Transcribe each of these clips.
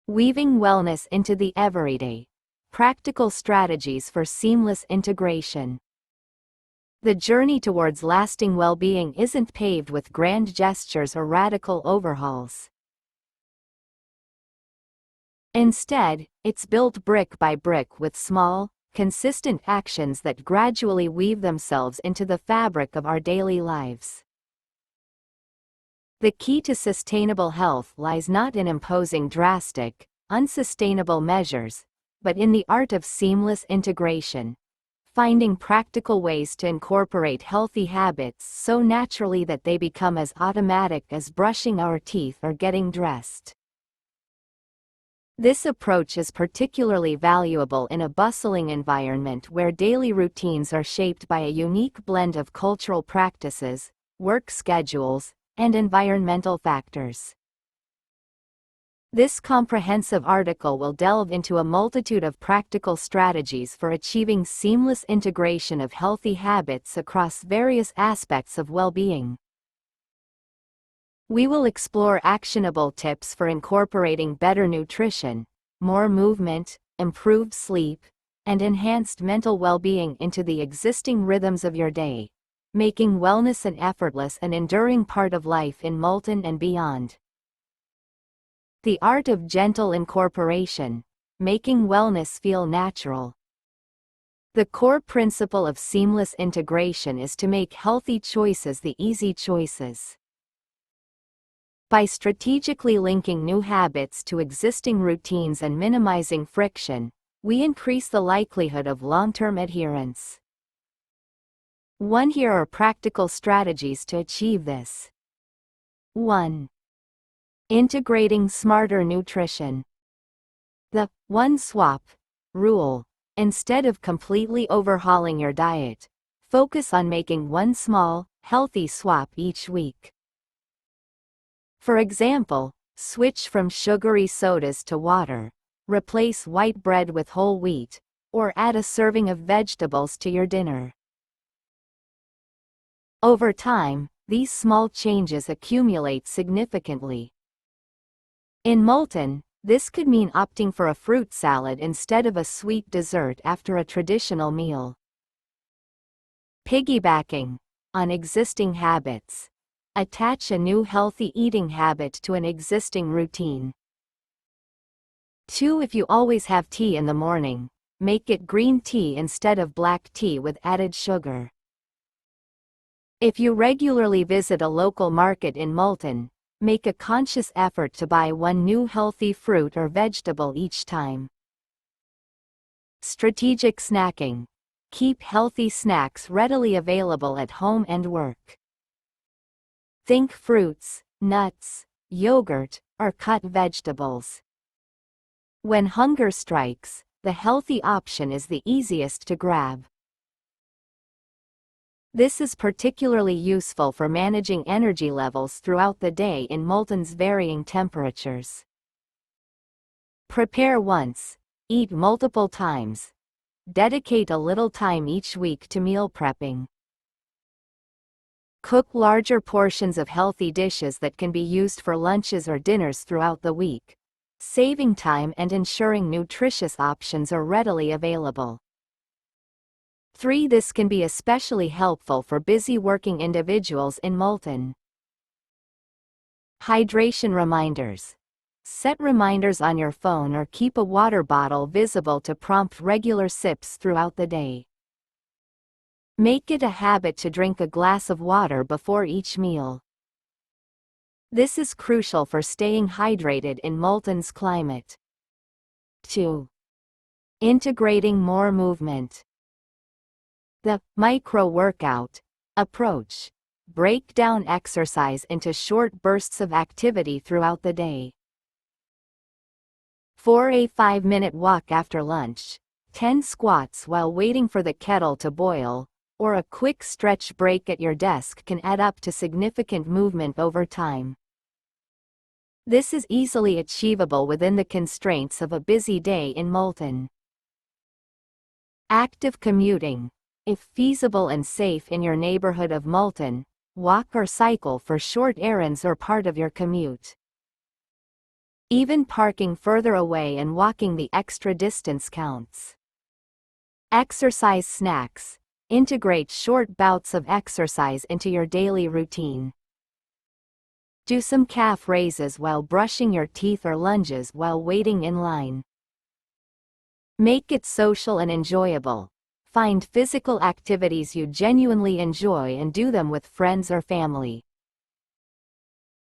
Weaving wellness into the everyday. Practical strategies for seamless integration. The journey towards lasting well-being isn't paved with grand gestures or radical overhauls. Instead, it's built brick by brick with small, consistent actions that gradually weave themselves into the fabric of our daily lives. The key to sustainable health lies not in imposing drastic, unsustainable measures, but in the art of seamless integration, finding practical ways to incorporate healthy habits so naturally that they become as automatic as brushing our teeth or getting dressed. This approach is particularly valuable in a bustling environment where daily routines are shaped by a unique blend of cultural practices, work schedules, and environmental factors. This comprehensive article will delve into a multitude of practical strategies for achieving seamless integration of healthy habits across various aspects of well-being. We will explore actionable tips for incorporating better nutrition, more movement, improved sleep, and enhanced mental well-being into the existing rhythms of your day, making wellness an effortless and enduring part of life in Moulton and beyond. The art of gentle incorporation, making wellness feel natural. The core principle of seamless integration is to make healthy choices the easy choices. By strategically linking new habits to existing routines and minimizing friction, we increase the likelihood of long-term adherence. Here are practical strategies to achieve this. 1. Integrating smarter nutrition. The one swap rule. Instead of completely overhauling your diet, focus on making one small, healthy swap each week. For example, switch from sugary sodas to water, replace white bread with whole wheat, or add a serving of vegetables to your dinner. Over time, these small changes accumulate significantly. In Moulton, this could mean opting for a fruit salad instead of a sweet dessert after a traditional meal. Piggybacking on existing habits. Attach a new healthy eating habit to an existing routine. 2. If you always have tea in the morning, make it green tea instead of black tea with added sugar. If you regularly visit a local market in Moulton, make a conscious effort to buy one new healthy fruit or vegetable each time. Strategic snacking. Keep healthy snacks readily available at home and work. Think fruits, nuts, yogurt, or cut vegetables. When hunger strikes, the healthy option is the easiest to grab. This is particularly useful for managing energy levels throughout the day in Moulton's varying temperatures. Prepare once, eat multiple times. Dedicate a little time each week to meal prepping. Cook larger portions of healthy dishes that can be used for lunches or dinners throughout the week, saving time and ensuring nutritious options are readily available. 3. This can be especially helpful for busy working individuals in Moulton. Hydration reminders. Set reminders on your phone or keep a water bottle visible to prompt regular sips throughout the day. Make it a habit to drink a glass of water before each meal. This is crucial for staying hydrated in Moulton's climate. 2. Integrating more movement. The micro-workout approach. Break down exercise into short bursts of activity throughout the day. 4. A 5-minute walk after lunch, 10 squats while waiting for the kettle to boil, or a quick stretch break at your desk can add up to significant movement over time. This is easily achievable within the constraints of a busy day in Moulton. Active commuting. If feasible and safe in your neighborhood of Moulton, walk or cycle for short errands or part of your commute. Even parking further away and walking the extra distance counts. Exercise snacks. Integrate short bouts of exercise into your daily routine. Do some calf raises while brushing your teeth or lunges while waiting in line. Make it social and enjoyable. Find physical activities you genuinely enjoy and do them with friends or family.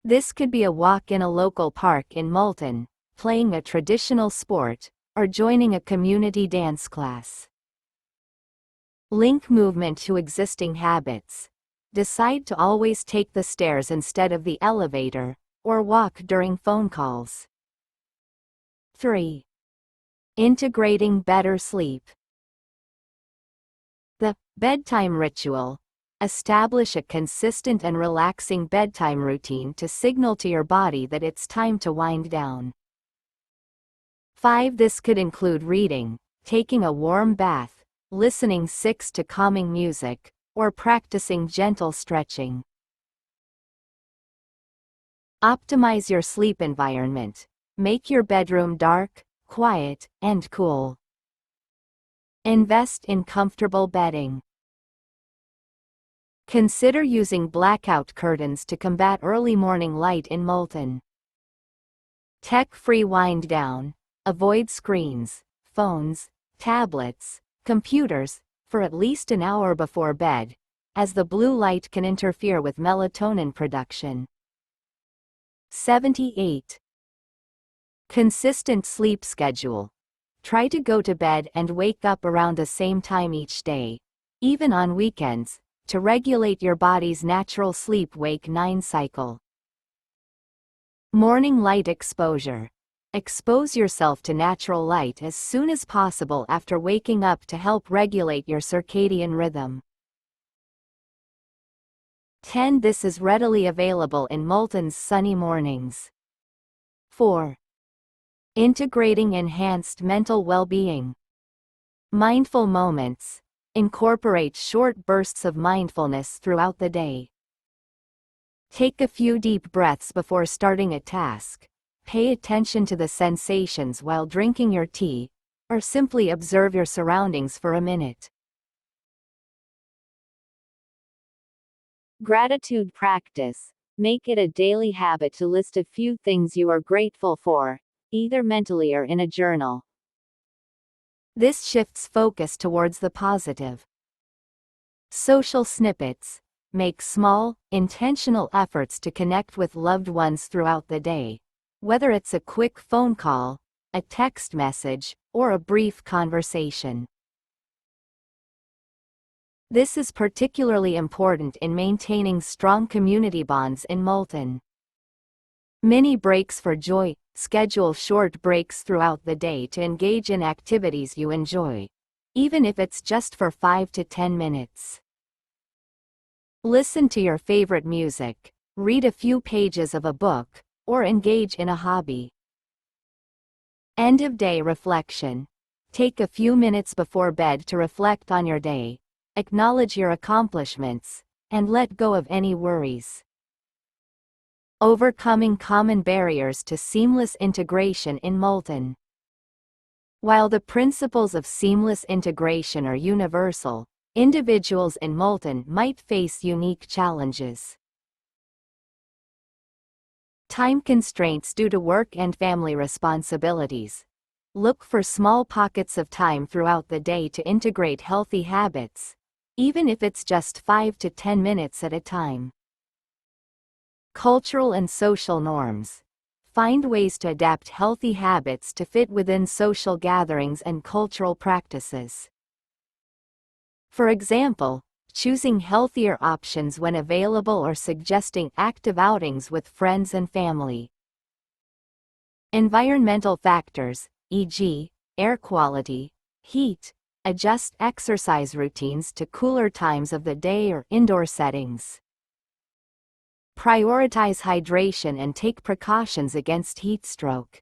This could be a walk in a local park in Malton, playing a traditional sport, or joining a community dance class. Link movement to existing habits. Decide to always take the stairs instead of the elevator, or walk during phone calls. 3. Integrating better sleep. The bedtime ritual. Establish a consistent and relaxing bedtime routine to signal to your body that it's time to wind down. 5. This could include reading, taking a warm bath, listening to calming music, or practicing gentle stretching. Optimize your sleep environment. Make your bedroom dark, quiet, and cool. Invest in comfortable bedding. Consider using blackout curtains to combat early morning light in Malton. Tech-free wind down. Avoid screens, phones, tablets, computers, for at least an hour before bed, as the blue light can interfere with melatonin production. 78. Consistent sleep schedule. Try to go to bed and wake up around the same time each day, even on weekends, to regulate your body's natural sleep-wake-9 cycle. Morning light exposure. Expose yourself to natural light as soon as possible after waking up to help regulate your circadian rhythm. 10. This is readily available in Malton's sunny mornings. 4. Integrating enhanced mental well-being. Mindful moments. Incorporate short bursts of mindfulness throughout the day. Take a few deep breaths before starting a task. Pay attention to the sensations while drinking your tea, or simply observe your surroundings for a minute. Gratitude practice. Make it a daily habit to list a few things you are grateful for, either mentally or in a journal. This shifts focus towards the positive. Social snippets. Make small, intentional efforts to connect with loved ones throughout the day. Whether it's a quick phone call, a text message, or a brief conversation. This is particularly important in maintaining strong community bonds in Malton. Mini breaks for joy. Schedule short breaks throughout the day to engage in activities you enjoy, even if it's just for 5 to 10 minutes. Listen to your favorite music, read a few pages of a book, or engage in a hobby. End-of-day reflection. Take a few minutes before bed to reflect on your day, acknowledge your accomplishments, and let go of any worries. Overcoming common barriers to seamless integration in Malton. While the principles of seamless integration are universal, individuals in Malton might face unique challenges. Time constraints due to work and family responsibilities. Look for small pockets of time throughout the day to integrate healthy habits, even if it's just 5 to 10 minutes at a time. Cultural and social norms. Find ways to adapt healthy habits to fit within social gatherings and cultural practices. For example, choosing healthier options when available or suggesting active outings with friends and family. Environmental factors, e.g., air quality, heat. Adjust exercise routines to cooler times of the day or indoor settings. Prioritize hydration and take precautions against heat stroke.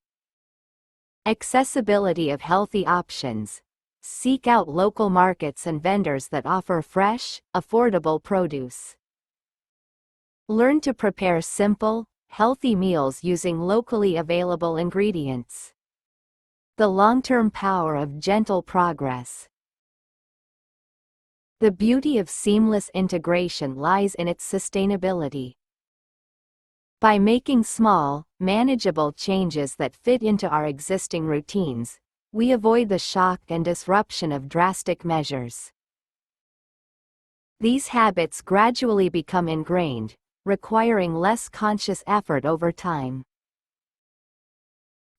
Accessibility of healthy options. Seek out local markets and vendors that offer fresh, affordable produce. Learn to prepare simple, healthy meals using locally available ingredients. The long-term power of gentle progress. The beauty of seamless integration lies in its sustainability. By making small, manageable changes that fit into our existing routines, we avoid the shock and disruption of drastic measures. These habits gradually become ingrained, requiring less conscious effort over time.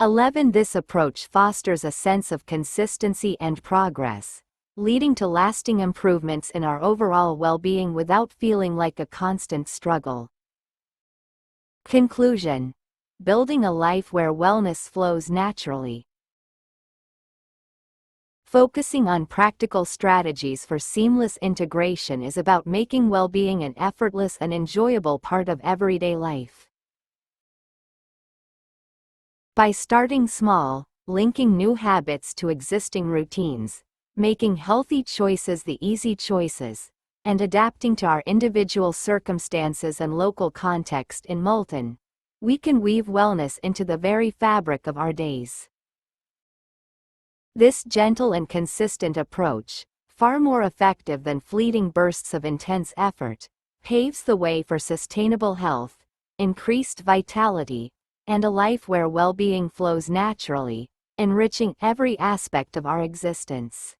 11. This approach fosters a sense of consistency and progress, leading to lasting improvements in our overall well-being without feeling like a constant struggle. Conclusion: building a life where wellness flows naturally. Focusing on practical strategies for seamless integration is about making well-being an effortless and enjoyable part of everyday life. By starting small, linking new habits to existing routines, making healthy choices the easy choices, and adapting to our individual circumstances and local context in Moulton, we can weave wellness into the very fabric of our days. This gentle and consistent approach, far more effective than fleeting bursts of intense effort, paves the way for sustainable health, increased vitality, and a life where well-being flows naturally, enriching every aspect of our existence.